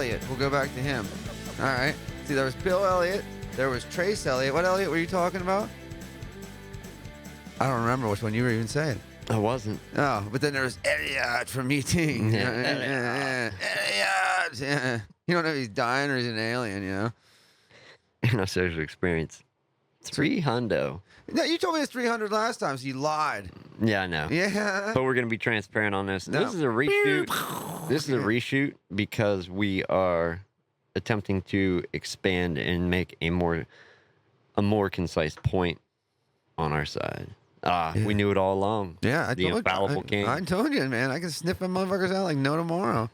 Elliott. We'll go back to him. All right. See, there was Bill Elliott. There was Trace Elliott. What Elliott were you talking about? I don't remember which one you were even saying. I wasn't. Oh, but then there was Elliott from ET. Elliott. Yeah. You don't know if he's dying or he's an alien, you know? No social experience. $300. No, you told me it's 300 last time, so you lied. Yeah, I know. Yeah. But we're going to be transparent on this. No. This is a reshoot. This is a reshoot because we are attempting to expand and make a more concise point on our side. We knew it all along. Yeah, I the told infallible you. king. I told you, man. I can sniff them motherfuckers out like no tomorrow.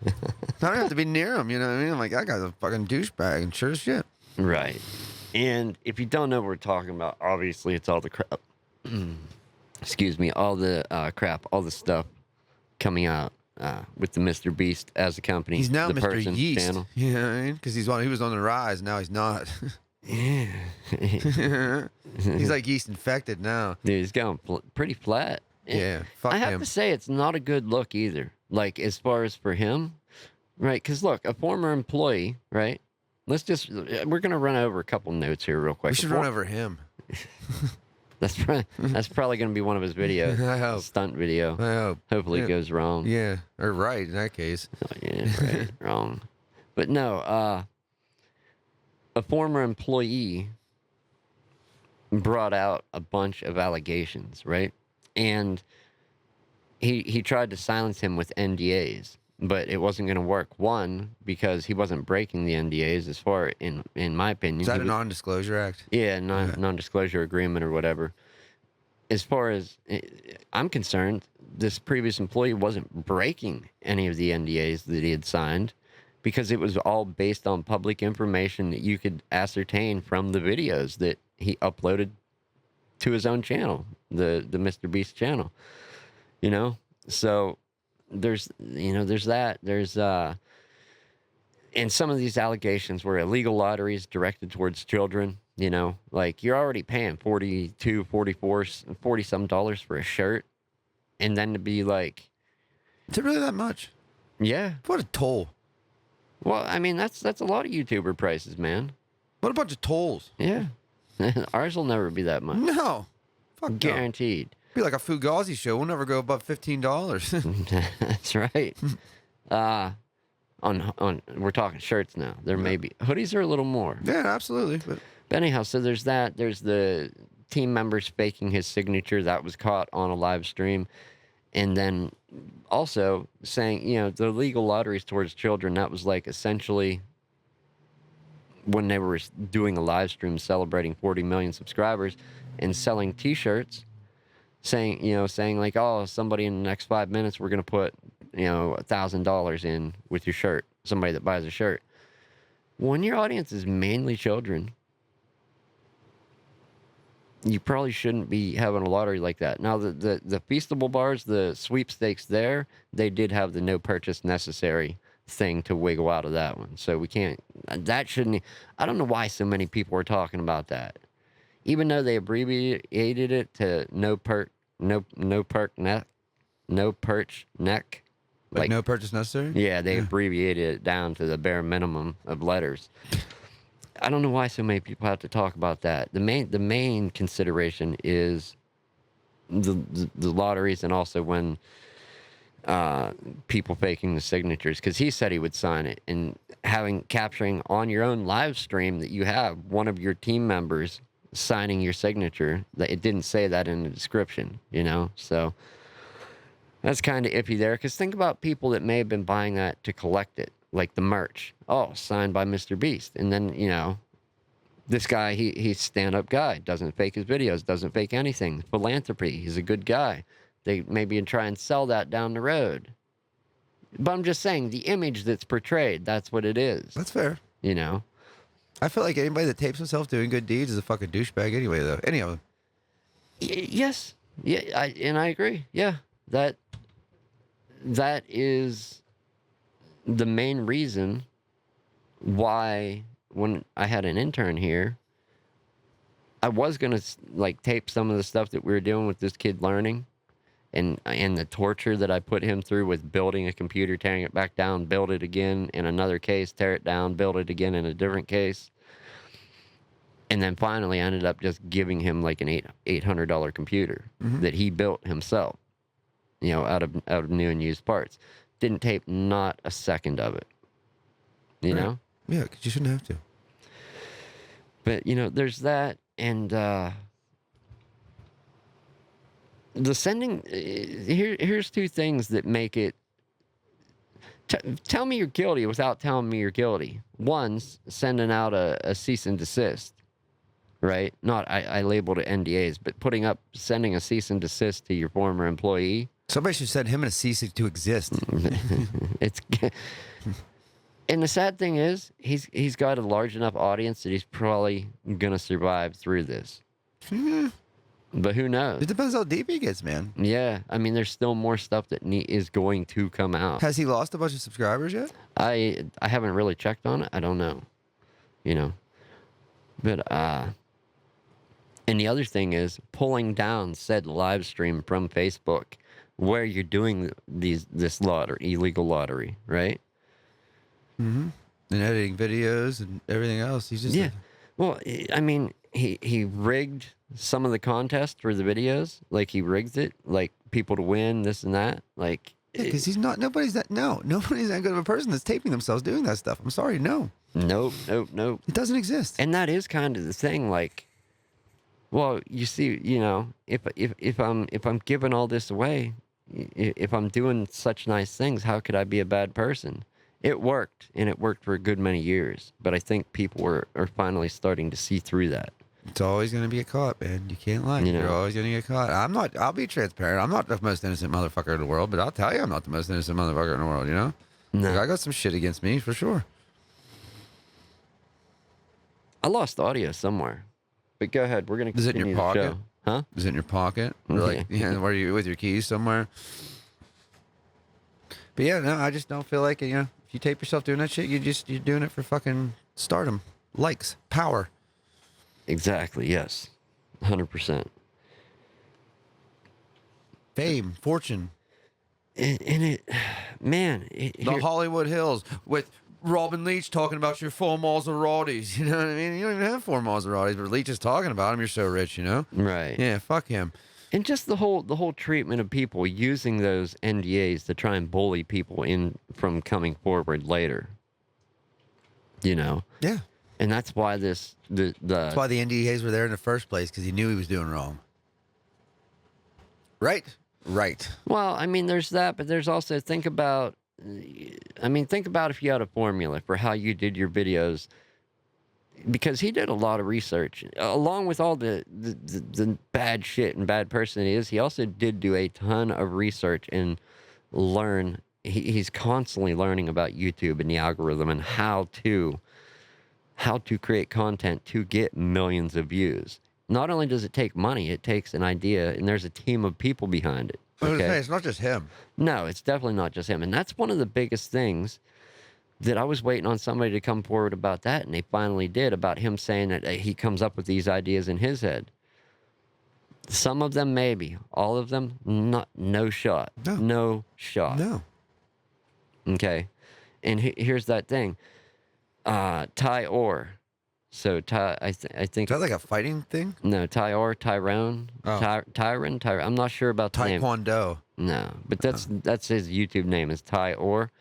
I don't have to be near them, you know what I mean? I'm like, that guy's a fucking douchebag and sure as shit. Right. And if you don't know what we're talking about, obviously it's all the crap. Excuse me, all the crap, all the stuff coming out with the Mr. Beast as a company. He's now the Mr. person, Yeast. channel. You know what I mean? Because he was on the rise, now he's not. Yeah. He's like yeast infected now. Dude, he's going pretty flat. Yeah, fuck I have him. to say, it's not a good look either. Like, as far as for him, right? Because, look, a former employee, right? We're going to run over a couple notes here real quick. We should run over him. That's probably going to be one of his videos. I hope. Stunt video. I hope. Hopefully it goes wrong. Yeah, or right in that case. Oh, yeah, right, wrong. But no, a former employee brought out a bunch of allegations, right? And he tried to silence him with NDAs, but it wasn't going to work. One, because he wasn't breaking the NDAs, as far in my opinion. Is that a non-disclosure act? Yeah, non-disclosure agreement or whatever. As far as I'm concerned, this previous employee wasn't breaking any of the NDAs that he had signed, because it was all based on public information that you could ascertain from the videos that he uploaded to his own channel, the Mr. Beast channel. You know? So there's that. There's and some of these allegations were illegal lotteries directed towards children. You know, like, you're already paying $42, $44, $40-some for a shirt, and then to be like, Is it really that much? yeah. What a toll. Well, I mean, that's a lot of YouTuber prices, man. What a bunch of tolls. Yeah. Ours will never be that much. No. Fuck no. Guaranteed. Be like a Fugazi show. We'll never go above $15. That's right. We're talking shirts now. There may be hoodies are a little more. Yeah, absolutely. But anyhow, so there's that. There's the team members faking his signature that was caught on a live stream, and then also saying, the legal lotteries towards children. That was like essentially when they were doing a live stream celebrating 40 million subscribers and selling T-shirts, saying like, oh, somebody in the next 5 minutes we're gonna put $1,000 in with your shirt. Somebody that buys a shirt. When your audience is mainly children, you probably shouldn't be having a lottery like that. Now, the Feastable bars, the sweepstakes there, they did have the no purchase necessary thing to wiggle out of that one. So we can't, that shouldn't, I don't know why so many people are talking about that. Even though they abbreviated it to no perch neck. like no purchase necessary? Yeah, they abbreviated it down to the bare minimum of letters. I don't know why so many people have to talk about that. The main consideration is the lotteries, and also when people faking the signatures, because he said he would sign it, and capturing on your own live stream that you have one of your team members signing your signature, that it didn't say that in the description, so that's kind of iffy there. Because think about people that may have been buying that to collect it, like the merch. Oh, signed by Mr. Beast. And then, this guy, he's a stand-up guy, doesn't fake his videos, doesn't fake anything. Philanthropy, he's a good guy. They maybe try and sell that down the road. But I'm just saying, the image that's portrayed, that's what it is. That's fair. I feel like anybody that tapes himself doing good deeds is a fucking douchebag anyway, though. Any of them. Yes. Yeah, I agree. Yeah. That is the main reason why, when I had an intern here, I was going to tape some of the stuff that we were doing with this kid learning and the torture that I put him through with building a computer, tearing it back down, build it again in another case, tear it down, build it again in a different case. And then finally I ended up just giving him like an $800 computer that he built himself, you know, out of new and used parts. Didn't take not a second of it, you know? Yeah, because you shouldn't have to. But, you know, there's that, and the sending, here's two things that make it, tell me you're guilty without telling me you're guilty. One's sending out a cease and desist, right? Not, I labeled it NDAs, but sending a cease and desist to your former employee. Somebody should send him a cease to exist. It's, and the sad thing is, he's got a large enough audience that he's probably gonna survive through this. But who knows? It depends how deep he gets, man. Yeah, I mean, there's still more stuff that is going to come out. Has he lost a bunch of subscribers yet? I haven't really checked on it. I don't know, you know. But and the other thing is pulling down said live stream from Facebook where you're doing this illegal lottery, right? And editing videos and everything else. He's just Well, I mean, he rigged some of the contests for the videos. Like, he rigged it, like, people to win, this and that. Like, because nobody's that good of a person that's taping themselves doing that stuff. I'm sorry, no. Nope. It doesn't exist. And that is kind of the thing, like, well, you see, you know, if I'm giving all this away, if I'm doing such nice things, how could I be a bad person? It worked, and it worked for a good many years. But I think people are finally starting to see through that. It's always going to be a caught, man. You can't lie. You know. You're always going to get caught. I'll be transparent. I'm not the most innocent motherfucker in the world, but I'll tell you I'm not the most innocent motherfucker in the world, you know? No. Like, I got some shit against me, for sure. I lost audio somewhere. But go ahead. We're going to Is it in continue your the pocket? show. Huh? Is it in your pocket? Or like, where are you with your keys somewhere? But yeah, no, I just don't feel like, you know, if you tape yourself doing that shit, you're doing it for fucking stardom, likes, power. Exactly, yes. 100%. Fame, fortune. And it, man. The Hollywood Hills with Robin Leach talking about your 4 Maseratis. You know what I mean? You don't even have 4 Maseratis, but Leach is talking about them. You're so rich, you know? Right. Yeah, fuck him. And just the whole treatment of people using those NDAs to try and bully people in from coming forward later. You know? Yeah. And that's why That's why the NDAs were there in the first place, because he knew he was doing wrong. Right? Right. Well, I mean, there's that, but there's also, think about if you had a formula for how you did your videos, because he did a lot of research, along with all the bad shit and bad person he is. He also did do a ton of research and learn. He's constantly learning about YouTube and the algorithm and how to create content to get millions of views. Not only does it take money, it takes an idea, and there's a team of people behind it. Okay? It's not just him. No, it's definitely not just him. And that's one of the biggest things that I was waiting on somebody to come forward about that, and they finally did, about him saying that he comes up with these ideas in his head. Some of them, maybe. All of them, no shot. No shot. No. Okay? And here's that thing. Ty Orr. So I think Is that like a fighting thing? no, Tyrone. Tyron. I'm not sure about the name. Taekwondo. No, but that's his YouTube name is Ty Orr.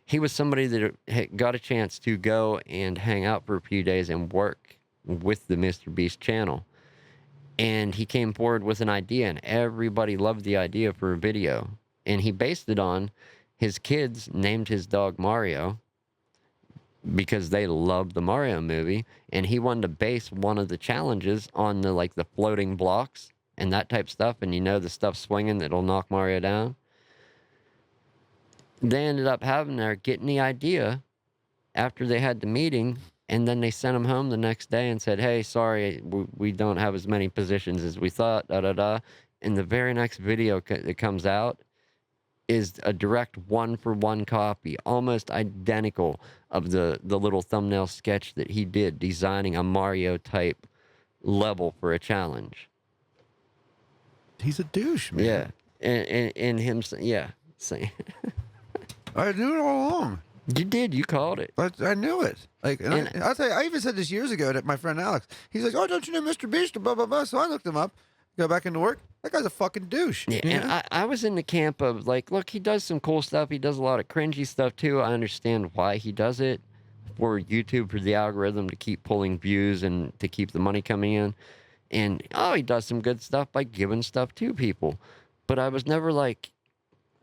He was somebody that got a chance to go and hang out for a few days and work with the Mr. Beast channel. And he came forward with an idea, and everybody loved the idea for a video. And he based it on his kids named his dog Mario, because they loved the Mario movie, and he wanted to base one of the challenges on the floating blocks and that type stuff, and the stuff swinging that'll knock Mario down. They ended up getting the idea after they had the meeting, and then they sent him home the next day and said, hey, sorry, we don't have as many positions as we thought, da-da-da. And the very next video that comes out is a direct one-for-one copy, almost identical, of the little thumbnail sketch that he did, designing a Mario-type level for a challenge. He's a douche, man. Yeah. and him, yeah, saying, I knew it all along. you did, you called it. I knew it. Like, and I'll tell you, I even said this years ago to my friend Alex. He's like, "Oh, don't you know Mr. Beast?" Blah blah blah. So I looked him up. Go back into work. That guy's a fucking douche. Yeah, and I was in the camp of like, look, he does some cool stuff. He does a lot of cringy stuff too. I understand why he does it for YouTube, for the algorithm to keep pulling views and to keep the money coming in. And he does some good stuff by giving stuff to people. But I was never like,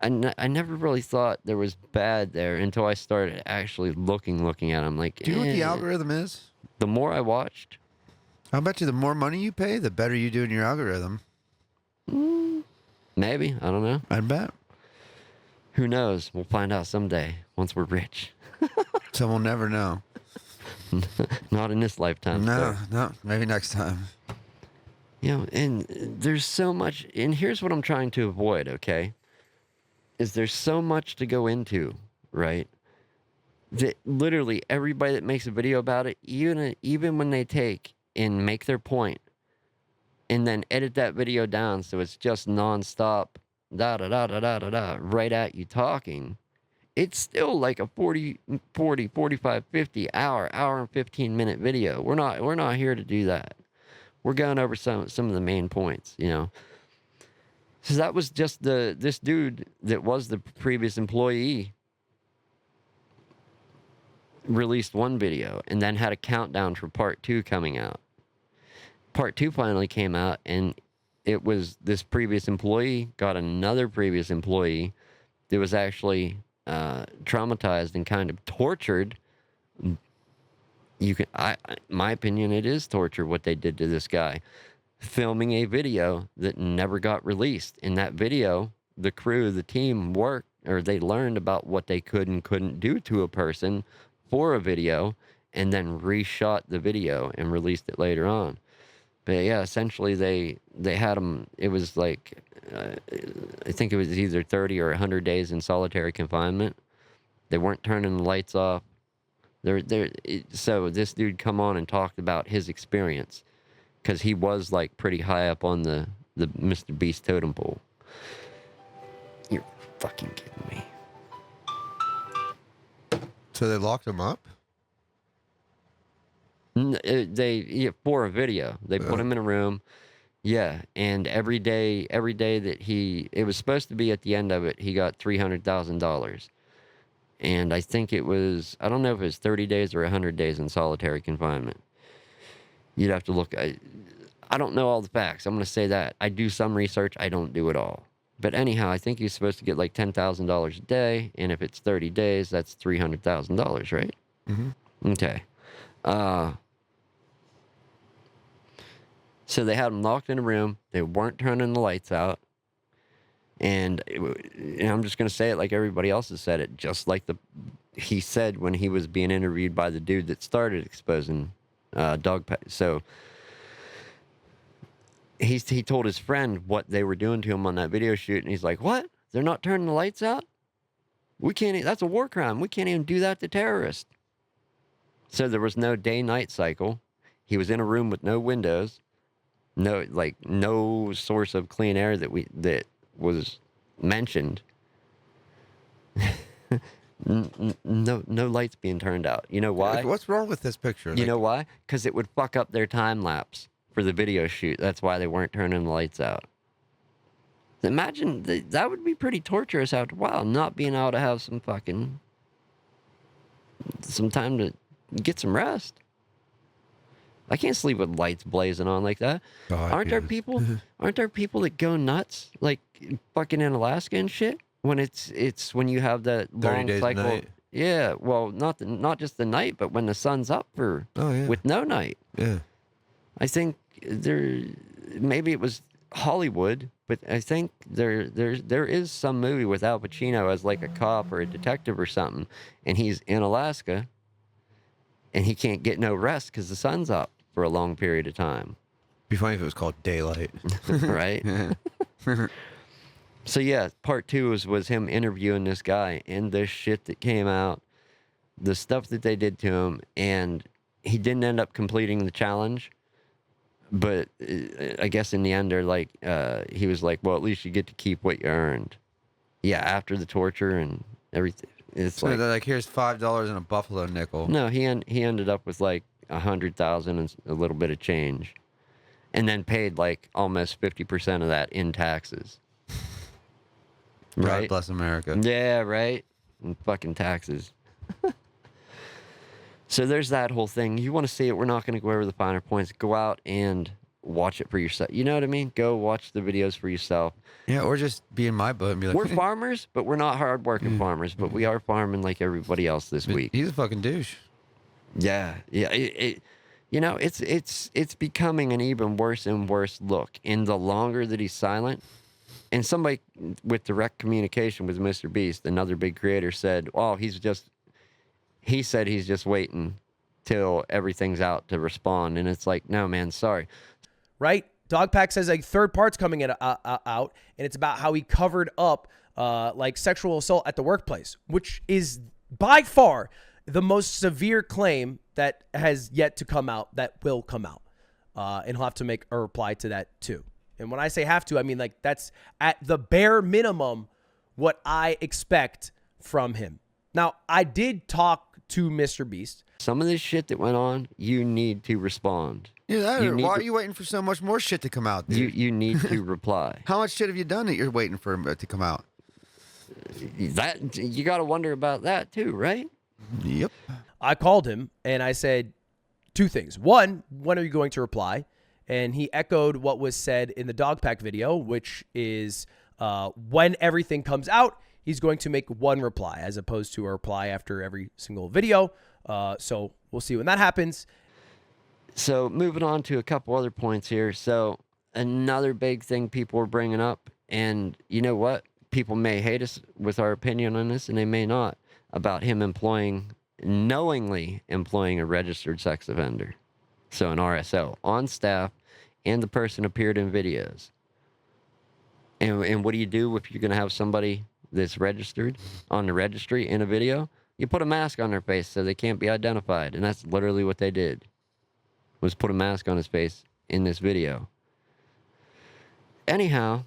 I never really thought there was bad there until I started actually looking at him. Like, Do you know what the algorithm is? The more I watched, I'll bet you the more money you pay, the better you do in your algorithm. maybe, I don't know. I'd bet. Who knows? We'll find out someday once we're rich. So we'll never know. Not in this lifetime. No, maybe next time. You know, and there's so much, and here's what I'm trying to avoid, okay? Is there's so much to go into, right? That literally everybody that makes a video about it, even when they take and make their point, and then edit that video down so it's just nonstop, right at you talking, it's still like a 40, 45, 50 hour and 15-minute video. We're not here to do that. We're going over some of the main points, you know. So that was just this dude that was the previous employee released one video and then had a countdown for part 2 coming out. Part 2 finally came out, and it was this previous employee got another previous employee that was actually traumatized and kind of tortured. My opinion, it is torture what they did to this guy. Filming a video that never got released. In that video, the crew, the team they learned about what they could and couldn't do to a person for a video, and then reshot the video and released it later on. But yeah, essentially they had him, it was like, I think it was either 30 or 100 days in solitary confinement. They weren't turning the lights off. So this dude come on and talked about his experience, because he was like pretty high up on the Mr. Beast totem pole. You're fucking kidding me. So they locked him up? For a video. They put him in a room. Yeah, and every day that it was supposed to be at the end of it, he got $300,000. And I think it was, I don't know if it was 30 days or 100 days in solitary confinement. You'd have to look. I don't know all the facts. I'm going to say that. I do some research. I don't do it all. But anyhow, I think he's supposed to get like $10,000 a day. And if it's 30 days, that's $300,000, right? Mm-hmm. Okay. So they had him locked in a room. They weren't turning the lights out. And I'm just going to say it like everybody else has said it, just like he said when he was being interviewed by the dude that started exposing dog pet. So he told his friend what they were doing to him on that video shoot, and he's like, "What? They're not turning the lights out? We can't. That's a war crime. We can't even do that to terrorists." So there was no day-night cycle. He was in a room with no windows, no source of clean air that was mentioned. No lights being turned out. You know why? What's wrong with this picture? You know why? Because it would fuck up their time lapse for the video shoot. That's why they weren't turning the lights out. Imagine that would be pretty torturous after a while, not being able to have some time to get some rest. I can't sleep with lights blazing on like that. Oh, aren't there people that go nuts, like fucking in Alaska and shit, when it's when you have that long cycle? Night. Yeah, well, not just the night, but when the sun's up with no night. Yeah. I think maybe it was Hollywood, but I think there is some movie with Al Pacino as like a cop or a detective or something, and he's in Alaska, and he can't get no rest because the sun's up for a long period of time. Be funny if it was called Daylight. Right? So yeah, part 2 was him interviewing this guy, and the shit that came out, the stuff that they did to him, and he didn't end up completing the challenge, But I guess in the end, they're like, he was like, well, at least you get to keep what you earned. Yeah, after the torture and everything. It's So like, they're like, here's $5 and a buffalo nickel. no, he ended up with like 100,000 and a little bit of change, and then paid like almost 50% of that in taxes. God Right? bless America. Yeah, right. And fucking taxes. So there's that whole thing. You want to see it? We're not going to go over the finer points. Go out and watch it for yourself. You know what I mean? Go watch the videos for yourself. Yeah, or just be in my boat and be like, We're farmers, but we're not hardworking Yeah. farmers. But we are farming like everybody else this week. he's a fucking douche. Yeah, yeah. You know, it's becoming an even worse and worse look. And the longer that he's silent, and somebody with direct communication with Mr. Beast, another big creator, said, "Oh, he said he's just waiting till everything's out to respond." And it's like, no, man, sorry. Right? Dogpack says a third part's coming out, and it's about how he covered up like sexual assault at the workplace, which is by far the most severe claim that has yet to come out, that will come out. And he'll have to make a reply to that too. And when I say have to, I mean like that's at the bare minimum what I expect from him. Now, I did talk to Mr. Beast. Some of this shit that went on, you need to respond. Yeah, need why to- are you waiting for so much more shit to come out, dude? You need to reply. How much shit have you done that you're waiting for it to come out? That you got to wonder about that too, right? Yep. I called him and I said two things. One, when are you going to reply? And he echoed what was said in the Dogpack video, which is when everything comes out, he's going to make one reply as opposed to a reply after every single video. So we'll see when that happens. So moving on to a couple other points here. So another big thing people were bringing up, and you know what? People may hate us with our opinion on this, and they may not, about him knowingly employing a registered sex offender. So an RSO on staff, and the person appeared in videos. And what do you do if you're going to have somebody that's registered on the registry in a video? You put a mask on their face so they can't be identified. And that's literally what they did, was put a mask on his face in this video. Anyhow,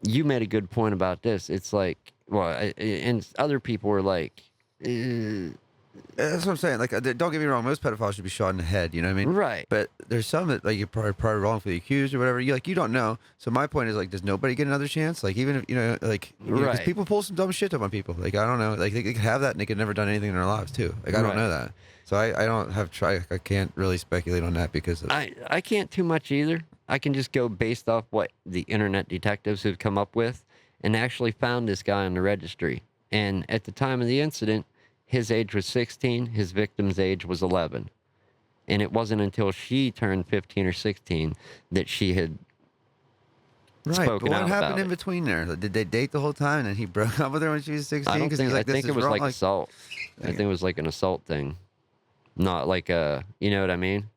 you made a good point about this. It's like, well, and other people were like, That's what I'm saying. Like, don't get me wrong. Most pedophiles should be shot in the head. You know what I mean? right. But there's some that like you're probably wrongfully accused or whatever. You don't know. So my point is like, does nobody get another chance? Like even if because Right. people pull some dumb shit up on people. Like I don't know. Like they could have that and they could never done anything in their lives too. Like I don't Right. know that. So I don't have I can't really speculate on that because of, I can't too much either. I can just go based off what the internet detectives have come up with, and actually found this guy on the registry. And at the time of the incident, his age was 16, his victim's age was 11. And it wasn't until she turned 15 or 16 that she had right. But spoken what out happened about in it. between there? Like, did they date the whole time and then he broke up with her when she was 16? I don't Because think, he's like, I think this it is was wrong. like assault. I think it was like an assault thing. Not like a, you know what I mean?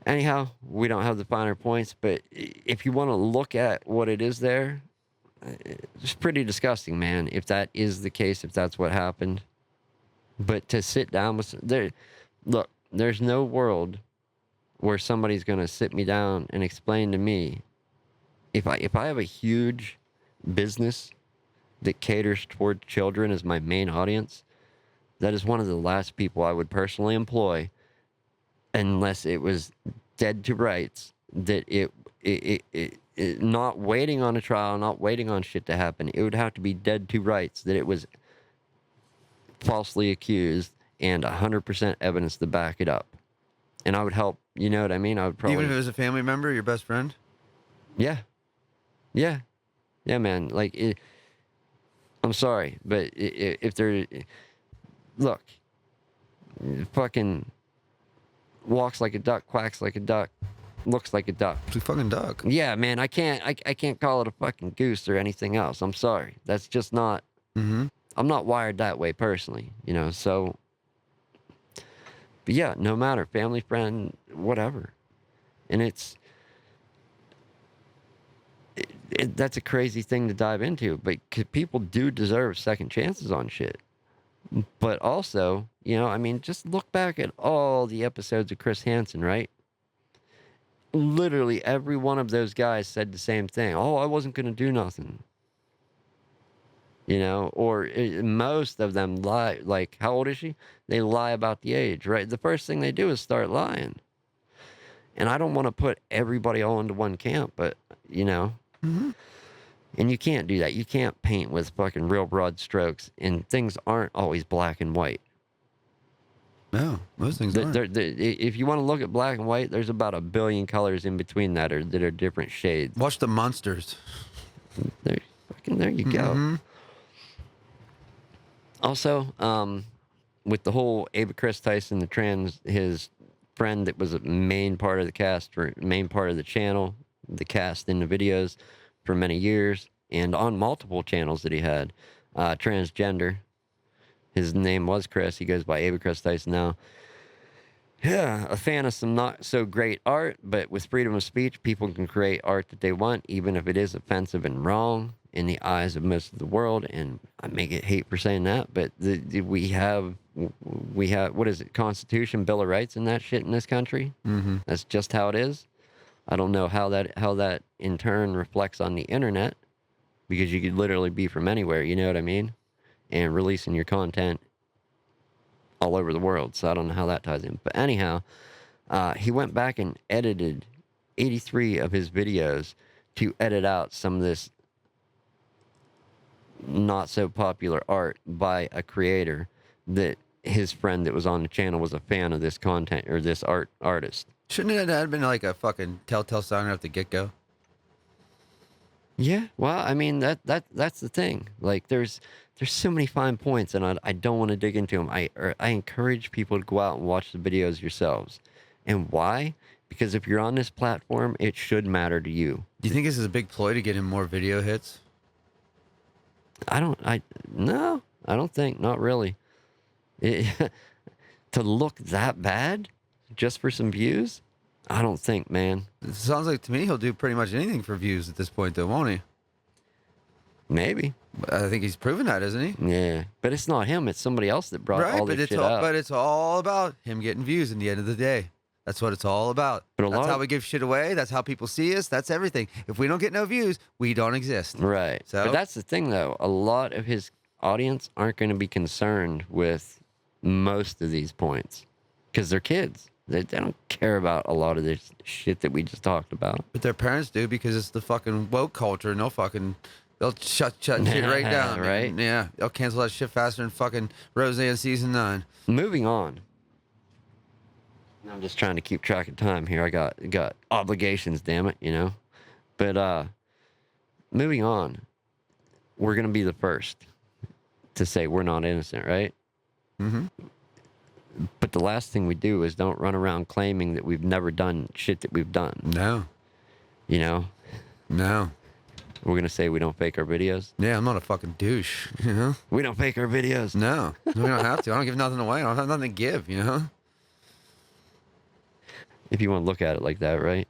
Anyhow, we don't have the finer points, but if you want to look at what it is there, it's pretty disgusting, man. If that is the case, if that's what happened. But to sit down with look, there's no world where somebody's gonna sit me down and explain to me if I have a huge business that caters toward children as my main audience, that is one of the last people I would personally employ, unless it was dead to rights, that it not waiting on a trial, not waiting on shit to happen. It would have to be dead to rights that it was falsely accused and 100% evidence to back it up. And I would help, you know what I mean? I would probably... Even if it was a family member, your best friend? Yeah. Yeah. Yeah, man. Like, I'm sorry, but if there... Look. Fucking walks like a duck, quacks like a duck, looks like a duck. It's a fucking duck. Yeah, man, I can't call it a fucking goose or anything else. I'm sorry. That's just not... Mm-hmm. I'm not wired that way personally, you know, so... But yeah, no matter, family, friend, whatever. And that's a crazy thing to dive into, but people do deserve second chances on shit. But also, you know, I mean, just look back at all the episodes of Chris Hansen, right? literally every one of those guys said the same thing. Oh, I wasn't going to do nothing. Or most of them lie. Like, how old is she? They lie about the age, right? The first thing they do is start lying. And I don't want to put everybody all into one camp, but, Mm-hmm. and you can't do that. You can't paint with fucking real broad strokes, and things aren't always black and white. No, most things aren't. If you want to look at black and white, there's about 1 billion colors in between that are different shades. Watch the monsters. There you go. Mm-hmm. Also, with the whole Ava Chris Tyson, his friend that was a main part of the cast, or main part of the channel, the cast in the videos for many years, and on multiple channels that he had, transgender. His name was Chris. He goes by Ava Chris Tyson now. Yeah, a fan of some not so great art, but with freedom of speech, people can create art that they want, even if it is offensive and wrong in the eyes of most of the world. And I may get hate for saying that, but we have what is it? Constitution, Bill of Rights, and that shit in this country. Mm-hmm. That's just how it is. I don't know how that in turn reflects on the internet, because you could literally be from anywhere. You know what I mean? And releasing your content all over the world. So I don't know how that ties in. But anyhow, he went back and edited 83 of his videos to edit out some of this not so popular art by a creator that his friend that was on the channel was a fan of this content, or this artist. Shouldn't it have been like a fucking telltale sign at the get-go? Yeah, well, I mean, that's the thing. Like, there's so many fine points, and I don't want to dig into them. I encourage people to go out and watch the videos yourselves. And why? Because if you're on this platform, it should matter to you. Do you think this is a big ploy to get him more video hits? No, I don't think, not really. To look that bad just for some views? I don't think, man. It sounds like to me he'll do pretty much anything for views at this point, though, won't he? Maybe. I think he's proven that, isn't he? Yeah, but it's not him. It's somebody else that brought all this shit up. But it's all about him getting views in the end of the day. That's what it's all about. That's how we give shit away. That's how people see us. That's everything. If we don't get no views, we don't exist. Right. So, but that's the thing, though. A lot of his audience aren't going to be concerned with most of these points because they're kids. They don't care about a lot of this shit that we just talked about. But their parents do, because it's the fucking woke culture, and they'll shut shit right down. Right? Man. Yeah. They'll cancel that shit faster than fucking Roseanne season 9. Moving on. I'm just trying to keep track of time here. I got obligations, damn it, But moving on, we're gonna be the first to say we're not innocent, right? Mm-hmm. But the last thing we do is don't run around claiming that we've never done shit that we've done. No. No. We're gonna say we don't fake our videos. Yeah, I'm not a fucking douche, We don't fake our videos. No, we don't have to. I don't give nothing away. I don't have nothing to give, If you want to look at it like that, right?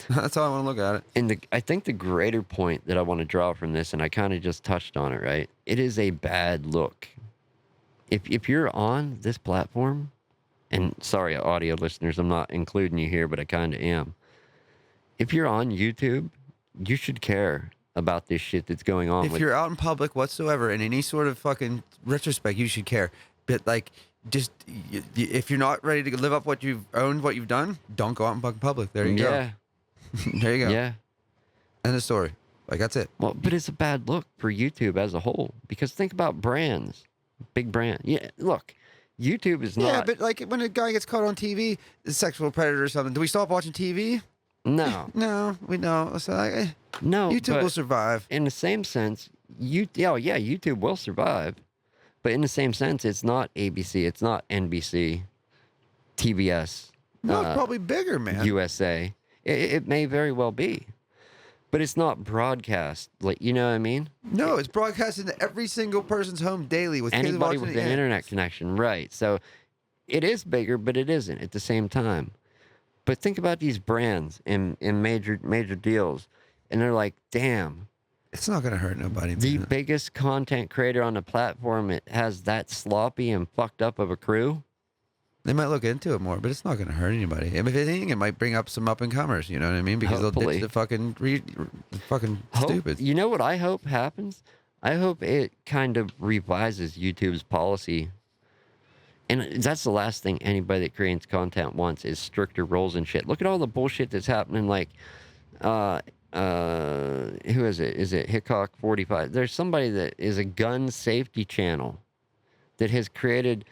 That's how I want to look at it. And I think the greater point that I want to draw from this, and I kind of just touched on it, right? It is a bad look. If you're on this platform, and sorry, audio listeners, I'm not including you here, but I kind of am. If you're on YouTube, you should care about this shit that's going on. If you're out in public whatsoever, in any sort of fucking retrospect, you should care. But like, just if you're not ready to live up what you've owned, what you've done, don't go out in fucking public. There you go. There you go. Yeah. End of story. Like, that's it. Well, but it's a bad look for YouTube as a whole, because think about brands, big brand. Yeah, look, YouTube is not. Yeah, but like when a guy gets caught on TV, a sexual predator or something, do we stop watching TV? No. No, we don't. So like, no, YouTube will survive. In the same sense, YouTube will survive. But in the same sense, it's not ABC, it's not NBC, TBS. No, it's probably bigger, man. USA. It may very well be. But it's not broadcast. Like, you know what I mean? No, it's broadcast into every single person's home daily with kids anybody watching with an it. internet connection, right? So it is bigger, but it isn't at the same time. But think about these brands in major deals, and they're like, damn. It's not gonna hurt nobody. The man. biggest content creator on the platform, it has that sloppy and fucked up of a crew. They might look into it more, but it's not going to hurt anybody. If anything, it might bring up some up and comers. You know what I mean? Because they'll Hopefully. ditch the fucking stupid. You know what I hope happens? I hope it kind of revises YouTube's policy. And that's the last thing anybody that creates content wants is stricter rules and shit. Look at all the bullshit that's happening. Like, who is it? Is it Hickok 45? There's somebody that is a gun safety channel that has created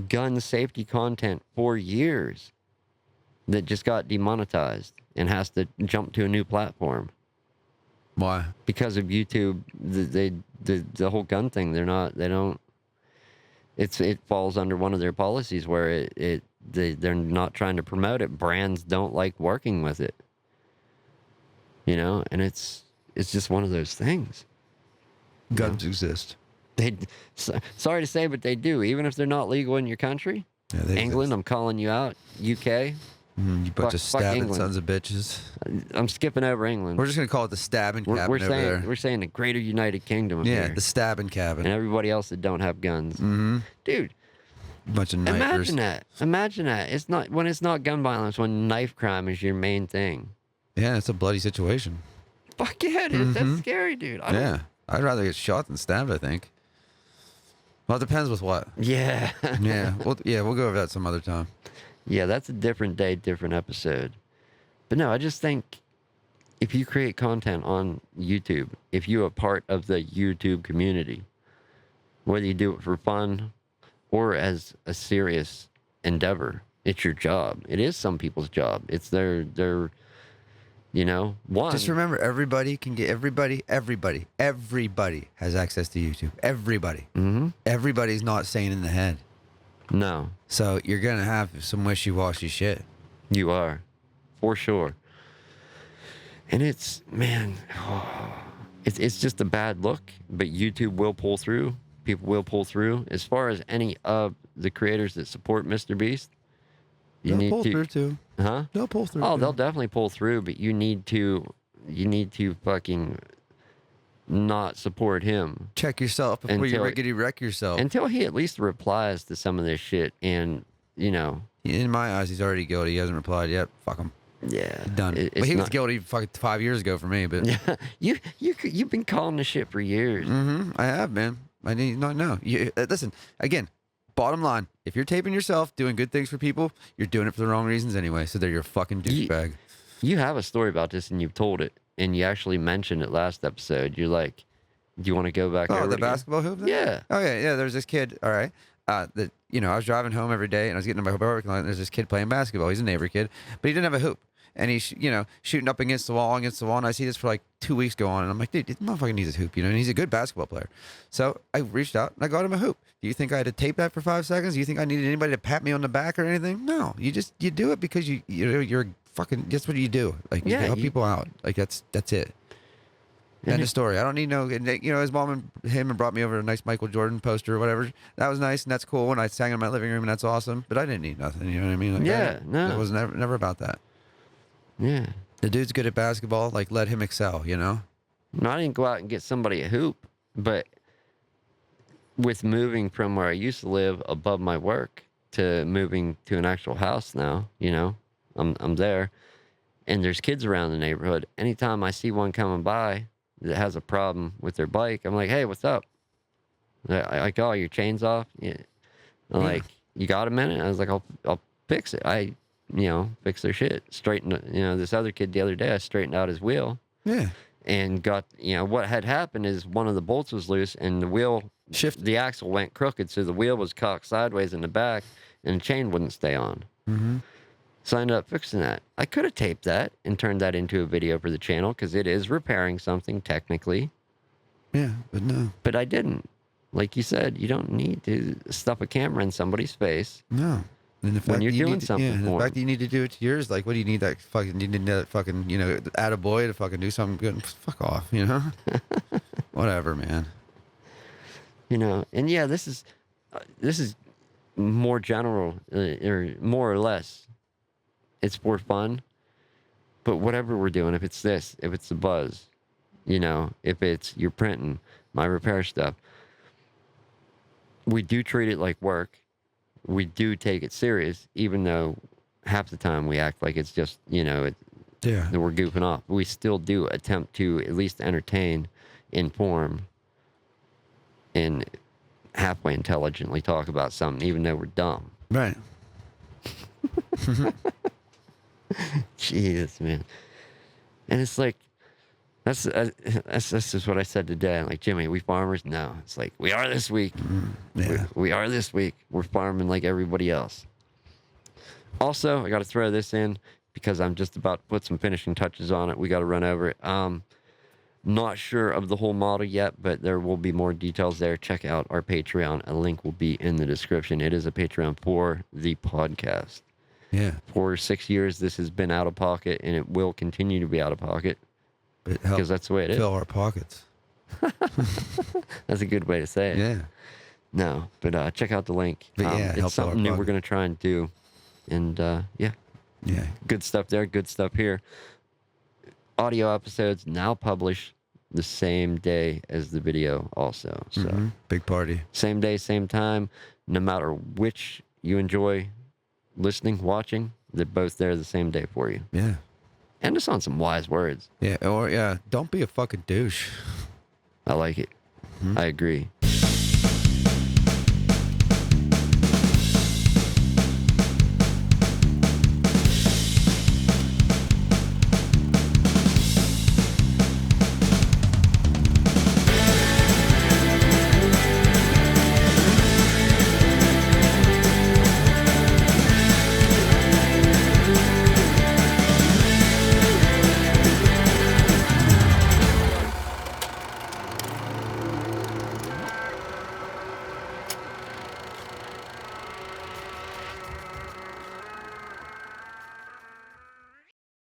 gun safety content for years that just got demonetized and has to jump to a new platform. Why? Because of YouTube, the whole gun thing. It falls under one of their policies where they're not trying to promote it. Brands don't like working with it. You know, and it's just one of those things. Guns exist. Sorry to say, but they do. Even if they're not legal in your country. Yeah, they England, exist. I'm calling you out. UK. You bunch of fuck stabbing England. sons of bitches. I'm skipping over England. We're just gonna call it the stabbing cabin over there. We're saying the Greater United Kingdom. Up Yeah, here. the stabbing cabin. And everybody else that don't have guns. Mm-hmm. Dude, Bunch of knifers. Imagine that. It's not gun violence, when knife crime is your main thing. Yeah, it's a bloody situation. Fuck yeah, it is. That's scary, dude. Yeah, I'd rather get shot than stabbed, I think. Well, it depends with what. Yeah. Yeah, we'll go over that some other time. Yeah, that's a different day, different episode. But no, I just think if you create content on YouTube, if you're a part of the YouTube community, whether you do it for fun or as a serious endeavor, it's your job. It is some people's job. It's their one. Just remember, everybody can get everybody has access to YouTube. Everybody. Mm-hmm. Everybody's not sane in the head. No, So you're gonna have some wishy-washy shit. you are, for sure. And it's just a bad look, but YouTube will pull through. People will pull through. As far as any of the creators that support Mr. Beast, They'll pull through too. Huh? They'll pull through. Oh, too. they'll definitely pull through, but you need to fucking not support him check yourself before you Until- rickety wreck yourself. until he at least replies to some of this shit. And In my eyes, he's already guilty. He hasn't replied yet. Fuck him. yeah, Done. But he was guilty fucking 5 years ago for me. But you've been calling this shit for years. I have, man. I need not know. Listen, again, bottom line, if you're taping yourself doing good things for people, you're doing it for the wrong reasons anyway. So they're your fucking douchebag. You have a story about this, and you've told it, and you actually mentioned it last episode. You're like, do you want to go back over Oh, it the again? basketball hoop thing? Yeah. Okay, yeah, there's this kid, all right, that, I was driving home every day, and I was getting to my parking lot, and there's this kid playing basketball. He's a neighbor kid, but he didn't have a hoop. And he's, shooting up against the wall, and I see this for like 2 weeks go on, and I'm like, dude, this motherfucker needs a hoop, and he's a good basketball player. So I reached out, and I got him a hoop. Do you think I had to tape that for 5 seconds? Do you think I needed anybody to pat me on the back or anything? No, you do it because you're fucking, that's what you do. Like, you help people out. Like, that's it. End of story. I don't need his mom and him brought me over a nice Michael Jordan poster or whatever. That was nice and that's cool. And I sang in my living room and that's awesome. But I didn't need nothing. You know what I mean? Like, No. It was never about that. Yeah. The dude's good at basketball. Like, let him excel, No, I didn't go out and get somebody a hoop, but with moving from where I used to live above my work to moving to an actual house now, I'm there, and there's kids around the neighborhood. Anytime I see one coming by that has a problem with their bike, I'm like, hey, what's up? I like, oh, your chain's off? Yeah. I'm like, you got a minute? I was like, I'll fix it. I fix their shit. Straighten, this other kid the other day, I straightened out his wheel. Yeah. And got, what had happened is one of the bolts was loose and the wheel, the axle went crooked. So the wheel was cocked sideways in the back and the chain wouldn't stay on. Mm-hmm. So I ended up fixing that. I could have taped that and turned that into a video for the channel because it is repairing something technically. Yeah, but no. But I didn't. Like you said, you don't need to stuff a camera in somebody's face. No. And the fact When you're that you doing need to, something and for the fact them. that you need to do it to yours, like, what do you need that fucking, attaboy to fucking do something good? Fuck off, Whatever, man. And yeah, this is more general, or more or less. It's for fun, but whatever we're doing, if it's the buzz, if it's you're printing my repair stuff, we do treat it like work. we do take it serious, even though half the time we act like it's just, that we're goofing off. We still do attempt to at least entertain, inform, and halfway intelligently talk about something, even though we're dumb. Right. Jesus, man. And it's like, that's just what I said today. I'm like, Jimmy, we farmers? No. It's like, we are this week. Yeah. We are this week. We're farming like everybody else. Also, I got to throw this in because I'm just about to put some finishing touches on it. We got to run over it. Not sure of the whole model yet, but there will be more details there. Check out our Patreon. A link will be in the description. It is a Patreon for the podcast. Yeah. For 6 years, this has been out of pocket, and it will continue to be out of pocket because that's the way it is. Fill our pockets. That's a good way to say it. Yeah. No, but check out the link. But yeah, it's something new we're going to try and do. And yeah. Good stuff there. Good stuff here. Audio episodes now published the same day as the video also. So big party. Same day, same time. No matter which you enjoy listening, watching, they're both there the same day for you. Yeah. And just on some wise words. Yeah. Or don't be a fucking douche. I like it. I agree.